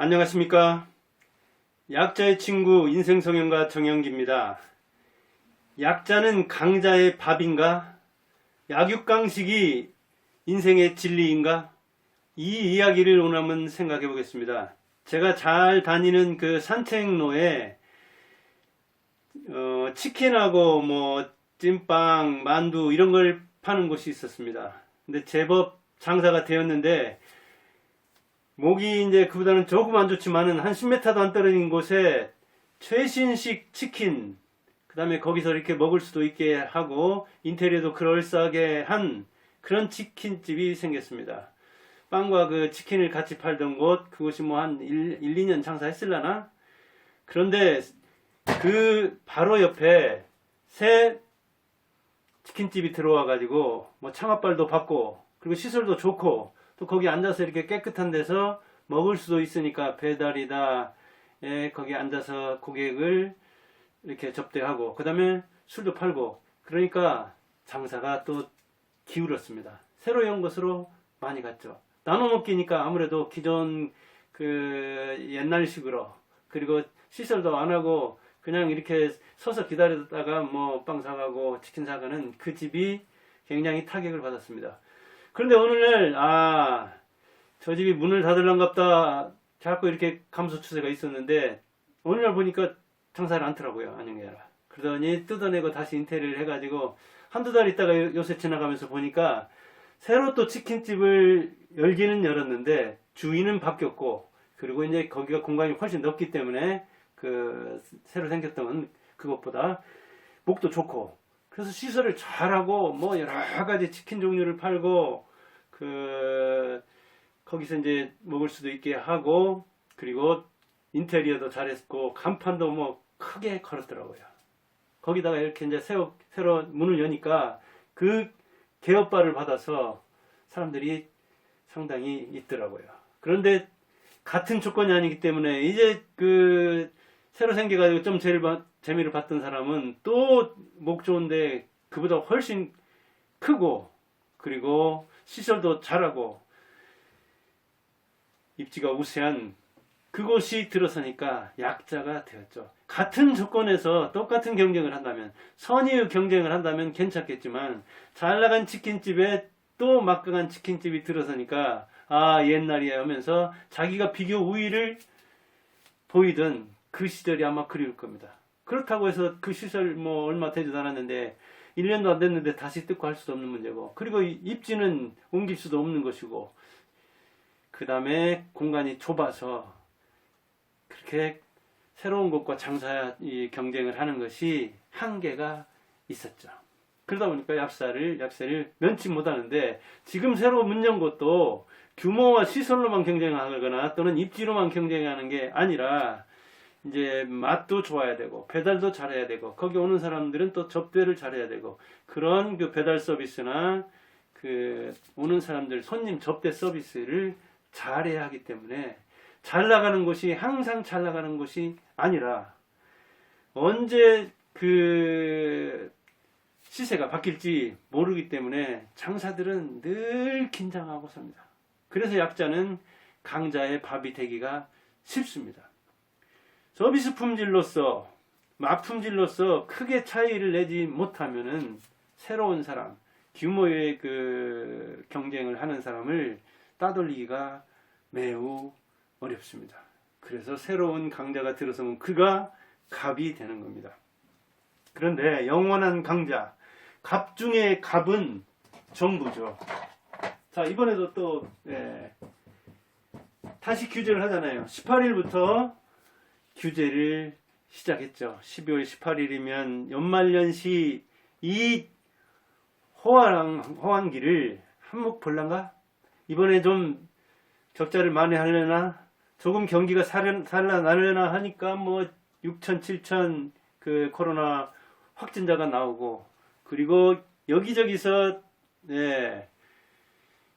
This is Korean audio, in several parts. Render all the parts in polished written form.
안녕하십니까. 약자의 친구 인생성형가 정영기입니다. 약자는 강자의 밥인가? 약육강식이 인생의 진리인가? 이 이야기를 오늘 한번 생각해 보겠습니다. 제가 잘 다니는 그 산책로에 치킨하고 찐빵, 만두 이런 걸 파는 곳이 있었습니다. 근데 제법 장사가 되었는데 목이 이제 그보다는 조금 안 좋지만은 한 10m도 안 떨어진 곳에 최신식 치킨, 그 다음에 거기서 이렇게 먹을 수도 있게 하고 인테리어도 그럴싸하게 한 그런 치킨집이 생겼습니다. 빵과 그 치킨을 같이 팔던 곳, 그곳이 뭐 한 2년 장사했을라나? 그런데 그 바로 옆에 새 치킨집이 들어와 가지고 뭐 창업발도 받고 그리고 시설도 좋고 또 거기 앉아서 이렇게 깨끗한 데서 먹을 수도 있으니까 배달이다. 예, 거기 앉아서 고객을 이렇게 접대하고 그 다음에 술도 팔고 그러니까 장사가 또 기울었습니다. 새로 연 것으로 많이 갔죠. 나눠 먹기니까 아무래도 기존 그 옛날식으로 그리고 시설도 안 하고 그냥 이렇게 서서 기다리다가 뭐 빵 사가고 치킨 사가는 그 집이 굉장히 타격을 받았습니다. 그런데 어느 날, 저 집이 문을 닫을란갑다. 자꾸 이렇게 감소 추세가 있었는데, 어느 날 보니까 장사를 않더라고요. 안녕해라. 그러더니 뜯어내고 다시 인테리어를 해가지고, 한두 달 있다가 요새 지나가면서 보니까, 새로 또 치킨집을 열기는 열었는데, 주인은 바뀌었고, 그리고 이제 거기가 공간이 훨씬 넓기 때문에, 새로 생겼던 그것보다 목도 좋고, 그래서 시설을 잘하고 뭐 여러 가지 치킨 종류를 팔고 거기서 이제 먹을 수도 있게 하고 그리고 인테리어도 잘했고 간판도 뭐 크게 걸었더라고요. 거기다가 이렇게 이제 새로 문을 여니까 그 개업바를 받아서 사람들이 상당히 있더라고요. 그런데 같은 조건이 아니기 때문에 이제 새로 생겨가지고 좀 재미를 봤던 사람은 또 목 좋은데 그보다 훨씬 크고 그리고 시설도 잘하고 입지가 우세한 그곳이 들어서니까 약자가 되었죠. 같은 조건에서 똑같은 경쟁을 한다면 선의의 경쟁을 한다면 괜찮겠지만 잘 나간 치킨집에 또 막강한 치킨집이 들어서니까 옛날이야 하면서 자기가 비교 우위를 보이던 그 시절이 아마 그리울 겁니다. 그렇다고 해서 그 시설 뭐 얼마 되지도 않았는데 1년도 안 됐는데 다시 뜯고 할 수도 없는 문제고 그리고 입지는 옮길 수도 없는 것이고 그 다음에 공간이 좁아서 그렇게 새로운 것과 경쟁을 하는 것이 한계가 있었죠. 그러다 보니까 약세를 면치 못하는데 지금 새로 문 연 것도 규모와 시설로만 경쟁하거나 또는 입지로만 경쟁하는 게 아니라 이제 맛도 좋아야 되고 배달도 잘해야 되고 거기 오는 사람들은 또 접대를 잘해야 되고 그런 배달 서비스나 오는 사람들 손님 접대 서비스를 잘해야 하기 때문에 잘 나가는 곳이 항상 잘 나가는 곳이 아니라 언제 시세가 바뀔지 모르기 때문에 장사들은 늘 긴장하고 삽니다. 그래서 약자는 강자의 밥이 되기가 쉽습니다. 서비스 품질로서 맛품질로서 크게 차이를 내지 못하면은 새로운 사람, 규모의 경쟁을 하는 사람을 따돌리기가 매우 어렵습니다. 그래서 새로운 강자가 들어서면 그가 갑이 되는 겁니다. 그런데 영원한 강자, 갑 중에 갑은 정부죠. 자, 이번에도 또 다시 규제를 하잖아요. 18일부터 규제를 시작했죠. 12월 18일이면 연말연시 이 호황기를 한몫 볼란가? 이번에 좀 적자를 만회하려나? 조금 경기가 살아나려나 하니까 뭐 6천, 7천 코로나 확진자가 나오고 그리고 여기저기서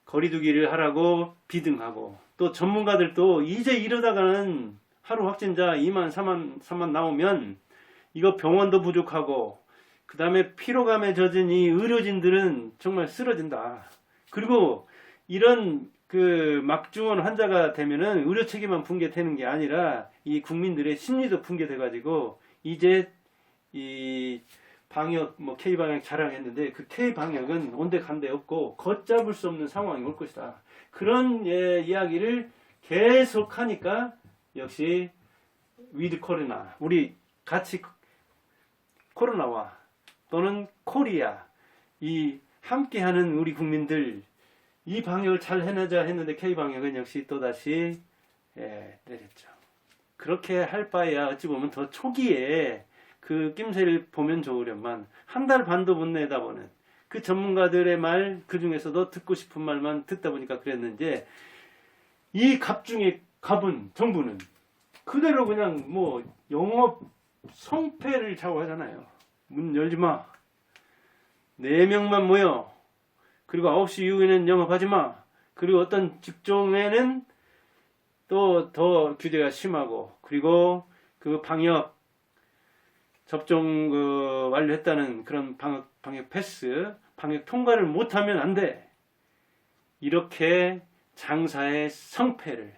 거리두기를 하라고 비등하고 또 전문가들도 이제 이러다가는 하루 확진자 2만, 3만 나오면 이거 병원도 부족하고 그 다음에 피로감에 젖은 이 의료진들은 정말 쓰러진다. 그리고 이런 그 막중한 환자가 되면은 의료 체계만 붕괴되는 게 아니라 이 국민들의 심리도 붕괴돼 가지고 이제 이 방역 뭐 K 방역 자랑했는데 그 K 방역은 온데간데 없고 걷잡을 수 없는 상황이 올 것이다. 그런 이야기를 계속 하니까 역시 위드 코로나 우리 같이 코로나와 또는 코리아 이 함께하는 우리 국민들 이 방역을 잘 해내자 했는데 K 방역은 역시 또다시 내렸죠. 그렇게 할 바에야 어찌 보면 더 초기에 그 낌새를 보면 좋으련만 한 달 반도 못 내다보는 그 전문가들의 말 그 중에서도 듣고 싶은 말만 듣다 보니까 그랬는지 이 갑 중에 갑은 정부는 그대로 그냥 뭐 영업 성패를 좌우하잖아요. 문 열지 마. 4명만 모여. 그리고 9시 이후에는 영업하지 마. 그리고 어떤 직종에는 또 더 규제가 심하고 그리고 그 방역 접종 완료했다는 그런 방역 패스, 방역 통과를 못하면 안 돼. 이렇게 장사의 성패를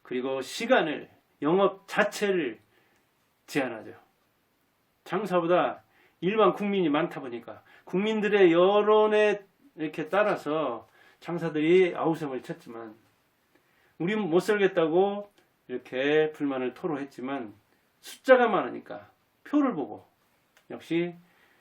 그리고 시간을 영업 자체를 제한하죠. 장사보다 일반 국민이 많다 보니까 국민들의 여론에 이렇게 따라서 장사들이 아우성을 쳤지만 우리 못 살겠다고 이렇게 불만을 토로했지만 숫자가 많으니까 표를 보고 역시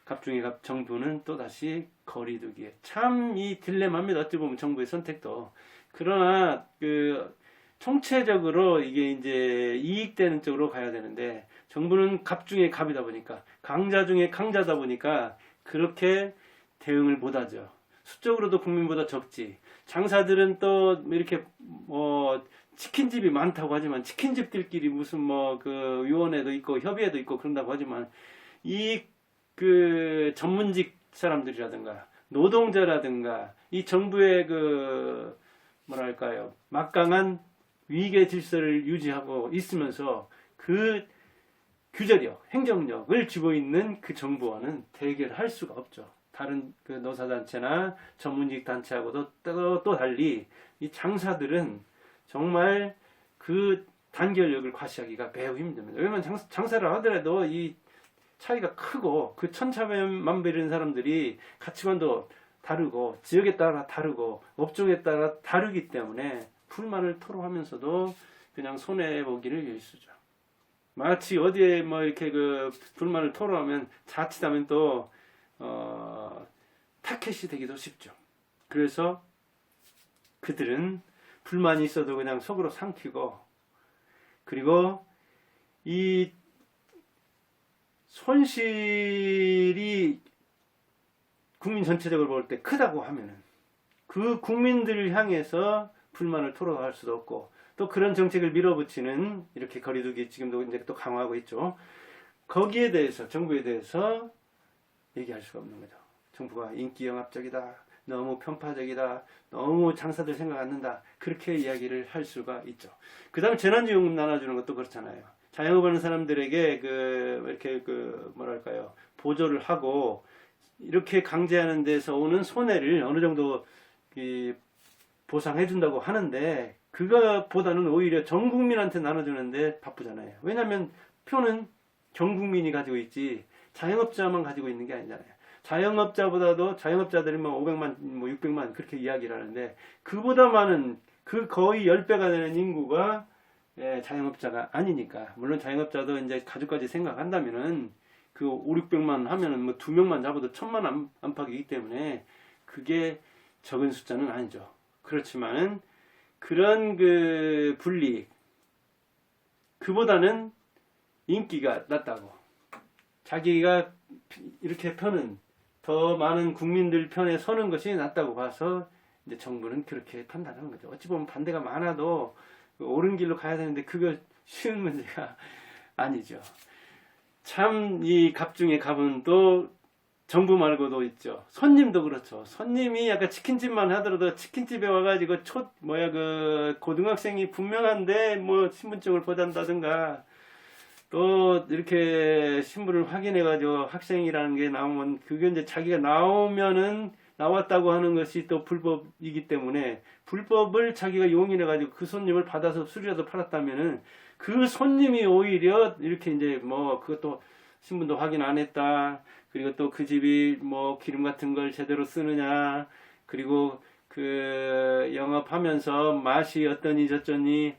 갑중의 갑 정부는 또다시 거리두기에 참 이 딜레마입니다. 어찌 보면 정부의 선택도 그러나 그 총체적으로 이게 이제 이익되는 쪽으로 가야 되는데 정부는 갑 중에 갑이다 보니까 강자 중에 강자다 보니까 그렇게 대응을 못하죠. 수적으로도 국민보다 적지. 장사들은 또 이렇게 뭐 치킨집이 많다고 하지만 치킨집들끼리 무슨 뭐 그 위원회도 있고 협의회도 있고 그런다고 하지만 이 그 전문직 사람들이라든가 노동자라든가 이 정부의 그 뭐랄까요 막강한 위계 질서를 유지하고 있으면서 그 규제력, 행정력을 쥐고 있는 그 정부와는 대결할 수가 없죠. 다른 그 노사단체나 전문직 단체하고도 또 달리 이 장사들은 정말 그 단결력을 과시하기가 매우 힘듭니다. 왜냐하면 장사를 하더라도 이 차이가 크고 그 천차만별인 사람들이 가치관도 다르고 지역에 따라 다르고 업종에 따라 다르기 때문에 불만을 토로하면서도 그냥 손해보기를 일쑤죠. 마치 어디에 뭐 이렇게 그 불만을 토로하면 자칫하면 또 타켓이 되기도 쉽죠. 그래서 그들은 불만이 있어도 그냥 속으로 삼키고 그리고 이 손실이 국민 전체적으로 볼 때 크다고 하면은 그 국민들을 향해서 불만을 토로할 수도 없고 또 그런 정책을 밀어붙이는 이렇게 거리두기 지금도 이제 또 강화하고 있죠. 거기에 대해서 정부에 대해서 얘기할 수가 없는 거죠. 정부가 인기 영합적이다. 너무 편파적이다. 너무 장사들 생각 안 난다. 그렇게 이야기를 할 수가 있죠. 그 다음에 재난지원금 나눠주는 것도 그렇잖아요. 자영업하는 사람들에게 이렇게 뭐랄까요. 보조를 하고 이렇게 강제하는 데서 오는 손해를 어느 정도 보상해 준다고 하는데 그거보다는 오히려 전 국민한테 나눠주는데 바쁘잖아요. 왜냐하면 표는 전 국민이 가지고 있지 자영업자만 가지고 있는 게 아니잖아요. 자영업자보다도 자영업자들이 뭐 500만, 뭐 600만 그렇게 이야기를 하는데 그보다 많은 그 거의 10배가 되는 인구가 자영업자가 아니니까 물론 자영업자도 이제 가족까지 생각한다면은 그 5, 600만 하면은 뭐 2명만 잡아도 1000만 안팎이기 때문에 그게 적은 숫자는 아니죠. 그렇지만은 그런 그 분리 그보다는 인기가 낮다고 자기가 이렇게 펴는 더 많은 국민들 편에 서는 것이 낫다고 봐서 이제 정부는 그렇게 판단하는 거죠. 어찌 보면 반대가 많아도 옳은 길로 가야 되는데 그거 쉬운 문제가 아니죠. 참 이 갑 중에 갑은 또 정부 말고도 있죠. 손님도 그렇죠. 손님이 약간 치킨집만 하더라도 치킨집에 와가지고 그 고등학생이 분명한데 뭐 신분증을 보단다든가 또 이렇게 신분을 확인해가지고 학생이라는 게 나오면 그게 이제 자기가 나오면은 나왔다고 하는 것이 또 불법이기 때문에 불법을 자기가 용인해가지고 그 손님을 받아서 술이라도 팔았다면은 그 손님이 오히려 이렇게 이제 뭐 그것도 신분도 확인 안 했다. 그리고 또 그 집이 뭐 기름 같은 걸 제대로 쓰느냐. 그리고 그 영업하면서 맛이 어떠니 저쩌니.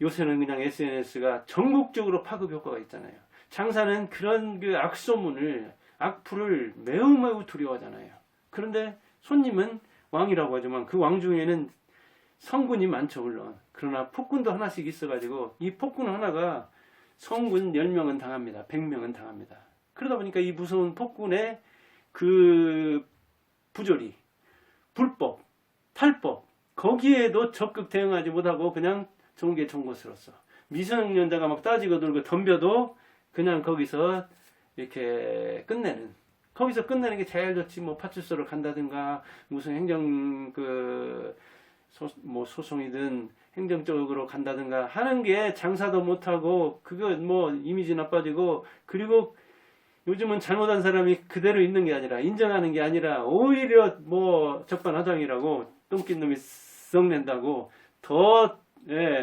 요새는 그냥 SNS가 전국적으로 파급 효과가 있잖아요. 장사는 그런 그 악소문을, 악플을 매우 매우 두려워하잖아요. 그런데 손님은 왕이라고 하지만 그 왕 중에는 성군이 많죠, 물론. 그러나 폭군도 하나씩 있어가지고 이 폭군 하나가 성군 10명은 당합니다. 100명은 당합니다. 그러다 보니까 이 무서운 폭군의 그 부조리, 불법, 탈법, 거기에도 적극 대응하지 못하고 그냥 종개총것으로서 미성년자가 막 따지고 들고 덤벼도 그냥 거기서 이렇게 끝내는, 거기서 끝내는 게 제일 좋지. 뭐 파출소를 간다든가 무슨 행정 뭐 소송이든 행정적으로 간다든가 하는 게 장사도 못하고 그거 뭐 이미지 나빠지고, 그리고 요즘은 잘못한 사람이 그대로 있는 게 아니라 인정하는 게 아니라 오히려 뭐 적반하장이라고 똥낀 놈이 썩낸다고 더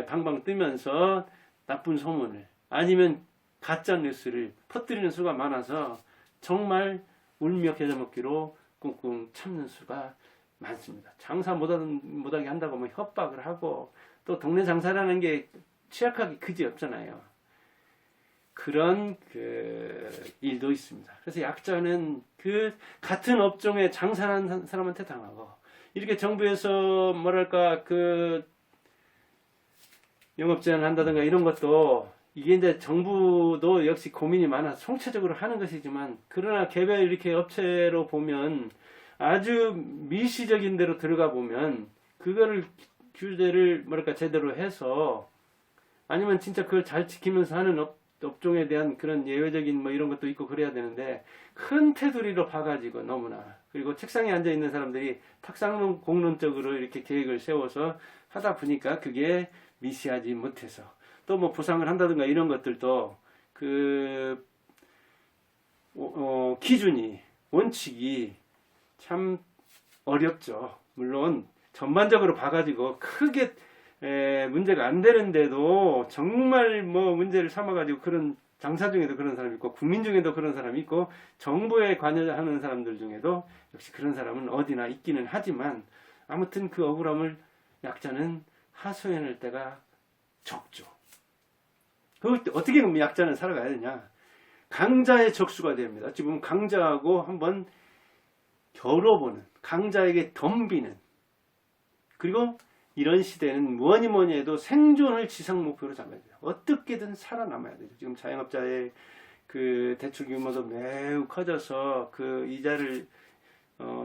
방방 뜨면서 나쁜 소문을 아니면 가짜 뉴스를 퍼뜨리는 수가 많아서 정말 울며 겨자 먹기로 꿍꿍 참는 수가 많습니다. 장사 못하게 한다고 뭐 협박을 하고, 또 동네 장사라는 게 취약하기 그지없잖아요. 그런 그 일도 있습니다. 그래서 약자는 그 같은 업종에 장사하는 사람한테 당하고, 이렇게 정부에서 뭐랄까 그 영업 제한을 한다든가 이런 것도, 이게 이제 정부도 역시 고민이 많아서 총체적으로 하는 것이지만, 그러나 개별 이렇게 업체로 보면 아주 미시적인 데로 들어가 보면 그거를 규제를 뭐랄까 제대로 해서, 아니면 진짜 그걸 잘 지키면서 하는 업종에 대한 그런 예외적인 뭐 이런 것도 있고 그래야 되는데, 큰 테두리로 봐가지고 너무나, 그리고 책상에 앉아 있는 사람들이 탁상론 공론적으로 이렇게 계획을 세워서 하다 보니까 그게 미시하지 못해서, 또 뭐 보상을 한다든가 이런 것들도 그 기준이, 원칙이 참 어렵죠. 물론 전반적으로 봐가지고 크게 문제가 안 되는데도 정말 뭐 문제를 삼아가지고, 그런 장사 중에도 그런 사람이 있고 국민 중에도 그런 사람이 있고 정부에 관여하는 사람들 중에도 역시 그런 사람은 어디나 있기는 하지만, 아무튼 그 억울함을 약자는 하소연할 때가 적죠. 그걸 어떻게 그럼 약자는 살아가야 되냐? 강자의 적수가 됩니다. 지금 강자하고 한번 겨뤄보는, 강자에게 덤비는, 그리고 이런 시대는 뭐니 해도 생존을 지상 목표로 잡아야 돼요. 어떻게든 살아남아야 되죠. 지금 자영업자의 그 대출 규모도 매우 커져서 그 이자를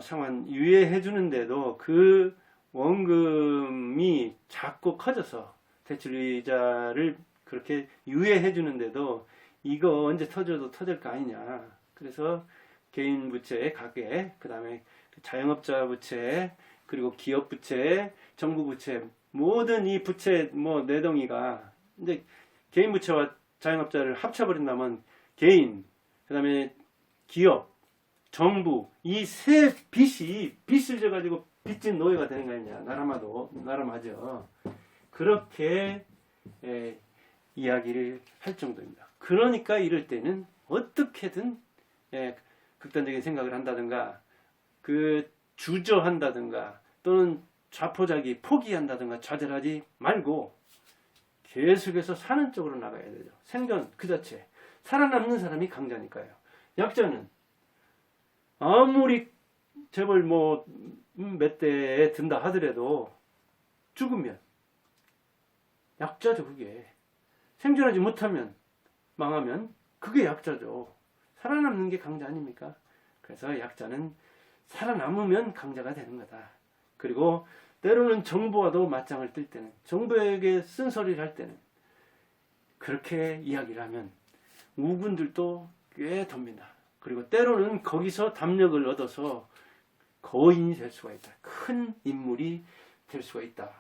상환 유예해 주는데도 그 원금이 자꾸 커져서 대출 이자를 그렇게 유예해 주는데도 이거 언제 터져도 터질 거 아니냐. 그래서 개인 부채, 가계, 그 다음에 자영업자 부채, 그리고 기업 부채, 정부 부채, 모든 이 부채 뭐 내덩이가 이제 개인 부채와 자영업자를 합쳐버린다면 개인, 그 다음에 기업, 정부, 이 세 빚이 빚을 져가지고 빚진 노예가 되는 거 아니냐. 나라마죠. 그렇게 이야기를 할 정도입니다. 그러니까 이럴 때는 어떻게든 극단적인 생각을 한다든가, 그 주저한다든가, 또는 좌포자기 포기한다든가 좌절하지 말고 계속해서 사는 쪽으로 나가야 되죠. 생존 그 자체. 살아남는 사람이 강자니까요. 약자는 아무리 재벌 뭐 몇 대에 든다 하더라도 죽으면 약자죠. 그게 생존하지 못하면, 망하면 그게 약자죠. 살아남는 게 강자 아닙니까? 그래서 약자는 살아남으면 강자가 되는 거다. 그리고 때로는 정부와도 맞짱을 뜰 때는, 정부에게 쓴소리를 할 때는 그렇게 이야기를 하면 우군들도 꽤 덤빈다. 그리고 때로는 거기서 담력을 얻어서 거인이 될 수가 있다. 큰 인물이 될 수가 있다.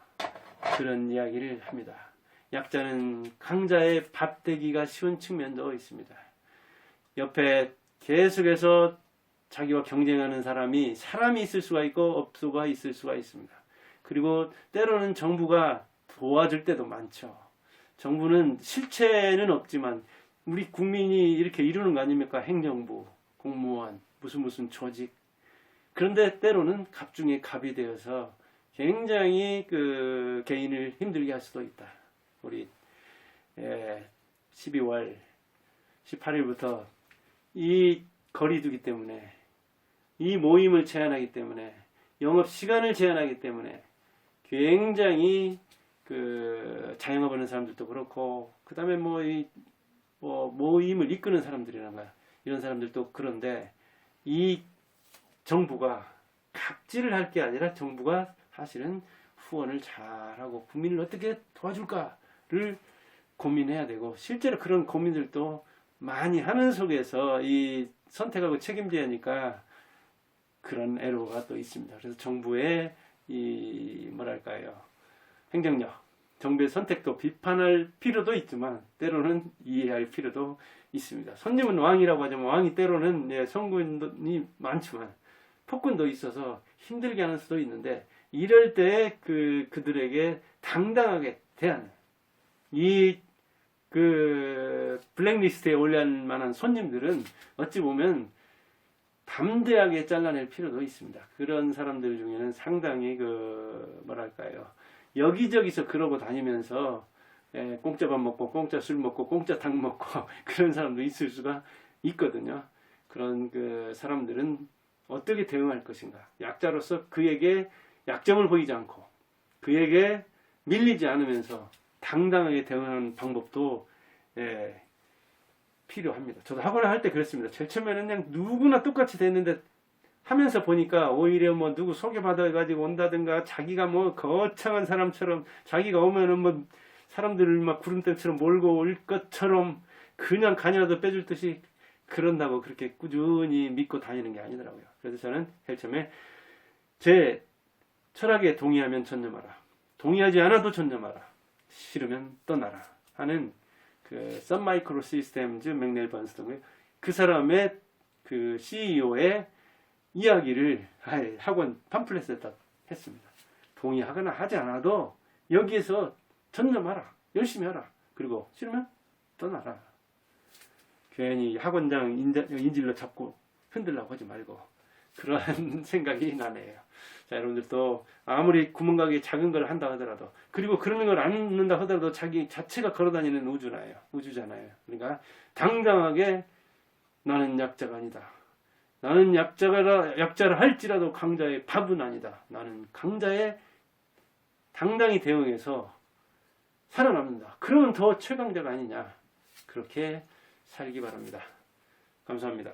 그런 이야기를 합니다. 약자는 강자의 밥되기가 쉬운 측면도 있습니다. 옆에 계속해서 자기와 경쟁하는 사람이 있을 수가 있고 업소가 있을 수가 있습니다. 그리고 때로는 정부가 도와줄 때도 많죠. 정부는 실체는 없지만 우리 국민이 이렇게 이루는 거 아닙니까? 행정부, 공무원, 무슨 조직. 그런데 때로는 갑 중에 갑이 되어서 굉장히 그 개인을 힘들게 할 수도 있다. 우리 12월 18일부터 이 거리두기 때문에, 이 모임을 제한하기 때문에, 영업 시간을 제한하기 때문에 굉장히 그 자영업하는 사람들도 그렇고, 그 다음에 모임을 이끄는 사람들이란가 이런 사람들도 그런데, 이 정부가 갑질을 할 게 아니라 정부가 사실은 후원을 잘하고 국민을 어떻게 도와줄까를 고민해야 되고, 실제로 그런 고민들도 많이 하는 속에서 이 선택하고 책임져야 하니까 그런 애로가 또 있습니다. 그래서 정부의 이 뭐랄까요, 행정력, 정부의 선택도 비판할 필요도 있지만 때로는 이해할 필요도 있습니다. 손님은 왕이라고 하지만 왕이 때로는 성군이 많지만 폭군도 있어서 힘들게 하는 수도 있는데, 이럴 때 그들에게 당당하게 대하는, 블랙리스트에 올릴 만한 손님들은 어찌 보면 담대하게 잘라낼 필요도 있습니다. 그런 사람들 중에는 상당히 뭐랄까요, 여기저기서 그러고 다니면서 공짜 밥 먹고 공짜 술 먹고 공짜 탕 먹고 그런 사람도 있을 수가 있거든요. 그런 사람들은 어떻게 대응할 것인가, 약자로서 그에게 약점을 보이지 않고 그에게 밀리지 않으면서 당당하게 대응하는 방법도 필요합니다. 저도 학원을 할 때 그랬습니다. 제일 처음에는 그냥 누구나 똑같이 됐는데 하면서 보니까 오히려 누구 소개받아가지고 온다든가, 자기가 거창한 사람처럼, 자기가 오면은 사람들을 막 구름대처럼 몰고 올 것처럼 그냥 가냐도 빼줄 듯이 그런다고 그렇게 꾸준히 믿고 다니는 게 아니더라고요. 그래서 저는 제일 처음에 제 철학에 동의하면 전념하라, 동의하지 않아도 전념하라, 싫으면 떠나라 하는 선 마이크로 시스템즈 맥넬 번스터고요. 그 사람의 CEO의 이야기를 학원 팜플렛에다 했습니다. 동의하거나 하지 않아도 여기에서 전념하라, 열심히 하라, 그리고 싫으면 떠나라. 괜히 학원장 인질로 잡고 흔들려고 하지 말고, 그런 생각이 나네요. 자, 여러분들도 아무리 구멍가게 작은 걸 한다 하더라도, 그리고 그런 걸 안 넣는다 하더라도 자기 자체가 걸어다니는 우주잖아요. 그러니까 당당하게 나는 약자가 아니다. 나는 약자라 할지라도 강자의 밥은 아니다. 나는 강자의 당당히 대응해서 살아남는다. 그러면 더 최강자가 아니냐. 그렇게 살기 바랍니다. 감사합니다.